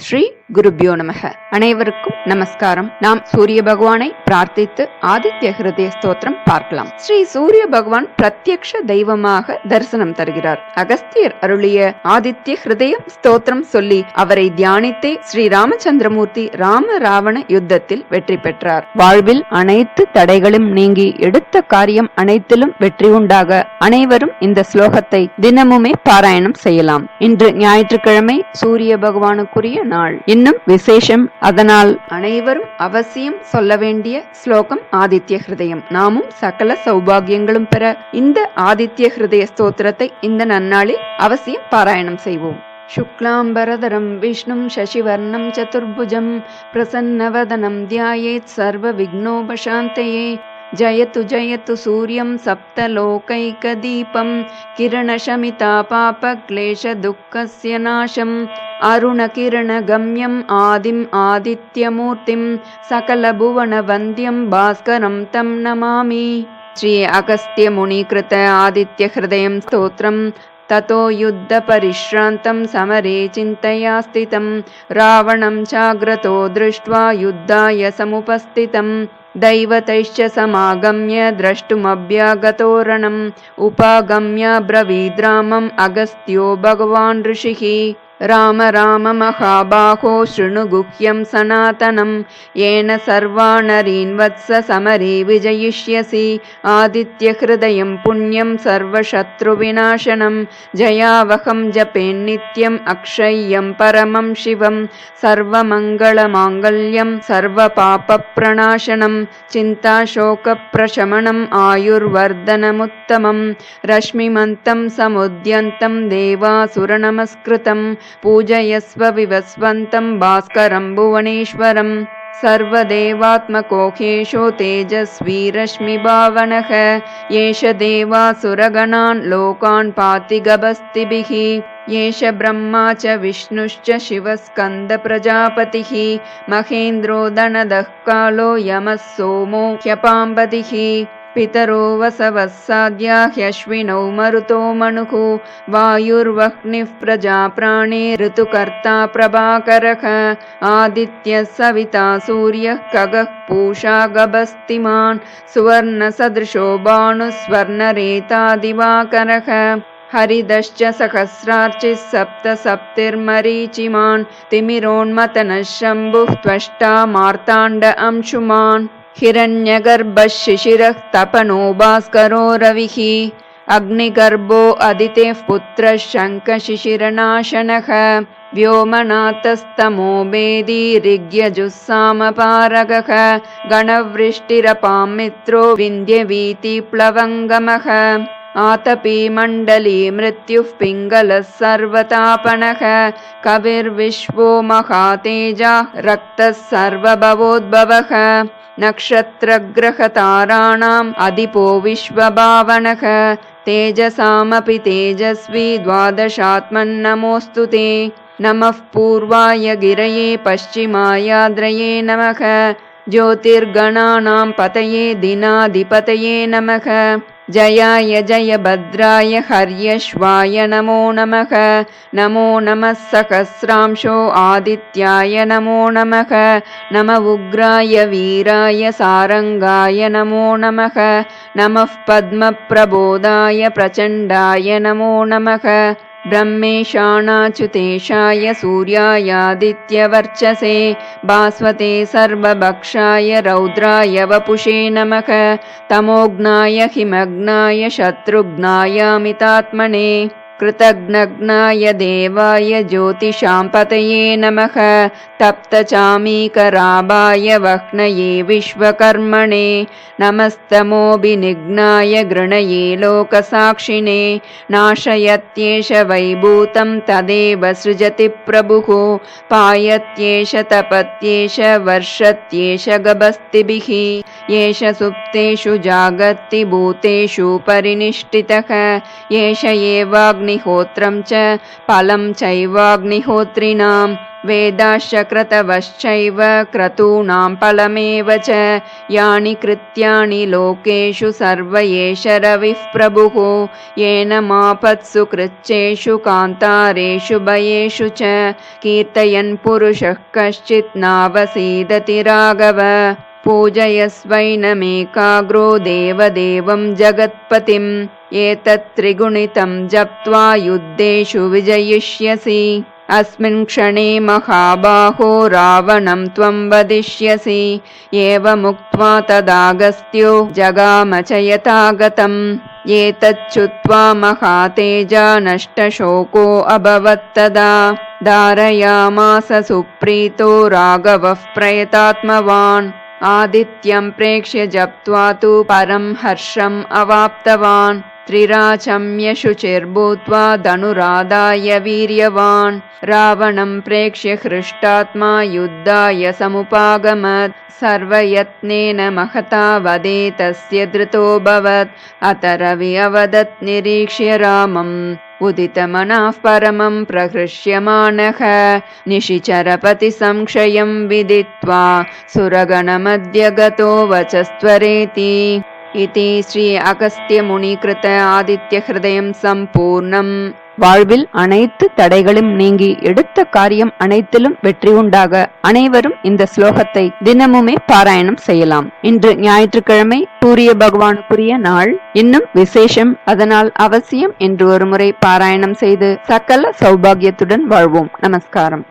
ஸ்ரீ குருபியோ நமக. அனைவருக்கும் நமஸ்காரம். நாம் சூரிய பகவானை பிரார்த்தித்து ஆதித்ய ஹிருதய ஸ்தோத்திரம் பார்க்கலாம். ஸ்ரீ சூரிய பகவான் பிரத்யக்ஷ தெய்வமாக தரிசனம் தருகிறார். அகஸ்தியர் அருளிய ஆதித்ய ஹிருதய ஸ்தோத்திரம் சொல்லி அவரை தியானித்தே ஸ்ரீ ராமச்சந்திரமூர்த்தி ராம ராவண யுத்தத்தில் வெற்றி பெற்றார். வாழ்வில் அனைத்து தடைகளும் நீங்கி எடுத்த காரியம் அனைத்திலும் வெற்றி உண்டாக அனைவரும் இந்த ஸ்லோகத்தை தினமுமே பாராயணம் செய்யலாம். இன்று ஞாயிற்றுக்கிழமை சூரிய பகவானுக்குரிய நாள், இன்னும் விசேஷம். அதனால் அனைவரும் அவசியம் சொல்ல வேண்டிய ஸ்லோகம் ஆதித்ய ஹிருதயம். நாமும் சகல சௌபாகியங்களும் பெற இந்த ஆதித்ய ஹிருதய ஸ்தோத்திரத்தை இந்த நன்னாளில் அவசியம் பாராயணம் செய்வோம். शुक्लांबरधरं विष्णुं शशिवर्णं चतुर्भुजं प्रसन्नवदनं ध्यायेत् सर्वविघ्नोपशान्तये। जयतु जयतु सूर्यं सप्तलोकैकदीपं किरणशमितापापक्लेशदुःखस्य नाशम् अरुणकिरणगम्यम् आदिम् आदित्यमूर्तिं सकलभुवनवन्द्यं भास्करं तं नमामि. श्री अगस्त्य मुनिकृत आदित्य हृदयं स्तोत्रम्. ततो युद्ध परिश्रान्तं समरे चिन्तया स्थितं रावणं चाग्रतो दृष्ट्वा युद्धाय समुपस्थितं दैवतैश्च समागम्य द्रष्टुमभ्यागतोरणम् उपागम्य ब्रवीद्रामम् अगस्त्यो भगवान् ऋषिः राम राम महाबाहो शृणु गुह्यं सनातनं येन सर्वानरीन् वत्स समरे विजयिष्यसि आदित्य हृदयं पुण्यं सर्वशत्रुविनाशनं जयावहं जपेन्नित्यम् अक्षय्यं परमं शिवं सर्वमङ्गलमाङ्गल्यं सर्वपापप्रणाशनं चिन्ताशोकप्रशमनम् आयुर्वर्धनमुत्तमं रश्मिमन्तं समुद्यन्तं देवासुरनमस्कृतं पूजयस्व विवस्वन्तं भास्करं भुवनेश्वरं सर्वदेवात्मकोहेशो तेजस्वी रश्मिभावनः येष देवासुरगणान् लोकान् पाति गभस्तिभिः येष ब्रह्मा च विष्णुश्च शिवस्कन्द प्रजापतिः महेन्द्रो दनदः कालो यमः सोमो ह्यपाम्बदिः पितरो वसवः साध्या ह्यश्विनौ मरुतो मनुः वायुर्वह्निः प्रजाप्राणे ऋतुकर्ता प्रभाकरः आदित्यः सविता सूर्यः खगः पूषा गभस्तिमान् सुवर्णसदृशो भानुस्वर्णरेता दिवाकरः हरिदश्च सहस्रार्चिः सप्त सप्तिर्मरीचिमान् तिमिरोन्मतनः शम्भुः त्वष्टा मार्ताण्ड अंशुमान् हिरण्यगर्भः शिशिरः तपनो भास्करो रविः अग्निगर्भो अदितेः पुत्रः शङ्खशिशिरनाशनः व्योमनाथस्तमो भेदी ऋग्यजुस्सामपारगः गणवृष्टिरपां मित्रो विन्ध्यवीतिप्लवङ्गमः आतपी मण्डली मृत्युः पिङ्गलः सर्वतापनः कविर्विश्वो महातेजः रक्तः सर्वभवोद्भवः नक्षत्रग्रहताराणाम् अधिपो विश्वभावनः तेजसामपि तेजस्वी द्वादशात्मन्नमोऽस्तु ते नमः पूर्वाय गिरये पश्चिमायाद्रये नमः ज्योतिर्गणानां पतये दिनाधिपतये नमः जयाय जयभद्राय हर्यश्वाय नमो नमः नमो नमः सहस्रांशो आदित्याय नमो नमः नम उग्राय वीराय सारंगाय नमो नमः नमः पद्मप्रबोधाय प्रचण्डाय नमो नमः ब्रह्मेशानाच्युतेशाय सूर्यायादित्यवर्चसे भास्वते सर्वभक्षाय रौद्राय वपुषे नमः तमोघ्नाय हिमग्नाय शत्रुघ्नायामितात्मने कृतघ्नघ्नाय देवाय ज्योतिषां पतये नमः तप्तचामीकराभाय वह्नये विश्वकर्मणे नमस्तमोभिनिघ्नाय गृणये लोकसाक्षिणे नाशयत्येष वैभूतं तदेव सृजति प्रभुः पायत्येष तपत्येष वर्षत्येष गभस्तिभिः येष सुप्तेषु जागर्ति भूतेषु परिनिष्ठितः येष एवाग्निहोत्रं च फलं चैवाग्निहोत्रिणां वेदाश्च क्रतवश्चैव क्रतूनां फलमेव च यानि कृत्यानि लोकेषु सर्व एष रविः प्रभुः येन मापत्सु कृच्छेषु कान्तारेषु भयेषु च कीर्तयन् पुरुषः कश्चित् नावसीदति राघव पूजयस्वैनमेकाग्रो देवदेवं जगत्पतिम् एतत् त्रिगुणितं जप्त्वा युद्धेषु विजयिष्यसि अस्मिन् क्षणे महाबाहो रावणं त्वं वदिष्यसि एवमुक्त्वा तदागस्त्यो जगाम च यथागतम् एतच्छ्रुत्वा महातेजा नष्टशोको अभवत् तदा धारयामास सुप्रीतो राघवः प्रयतात्मवान् आदित्यं प्रेक्ष्य जप्त्वा तु परं हर्षम् अवाप्तवान् त्रिराचम्य शुचिर्भूत्वा धनुरादाय वीर्यवान् रावणं प्रेक्ष्य हृष्टात्मा युद्धाय समुपागमत् सर्वयत्नेन महता वदे तस्य धृतोऽभवत् अत रवि अवदत् निरीक्ष्य रामम् उदितमनः परमं प्रहृष्यमाणः निशिचरपति संशयं विदित्वा सुरगणमध्य गतो वचस्त्वरेति इति श्री अगस्त्य मुनिकृत आदित्य हृदयं सम्पूर्णम्. வாழ்வில் அனைத்து தடைகளும் நீங்கி எடுத்த காரியம் அனைத்திலும் வெற்றி உண்டாக அனைவரும் இந்த ஸ்லோகத்தை தினமுமே பாராயணம் செய்யலாம். இன்று ஞாயிற்றுக்கிழமை சூரிய பகவானுக்குரிய நாள், இன்னும் விசேஷம். அதனால் அவசியம் என்று ஒரு முறை பாராயணம் செய்து சகல சௌபாகியத்துடன் வாழ்வோம். நமஸ்காரம்.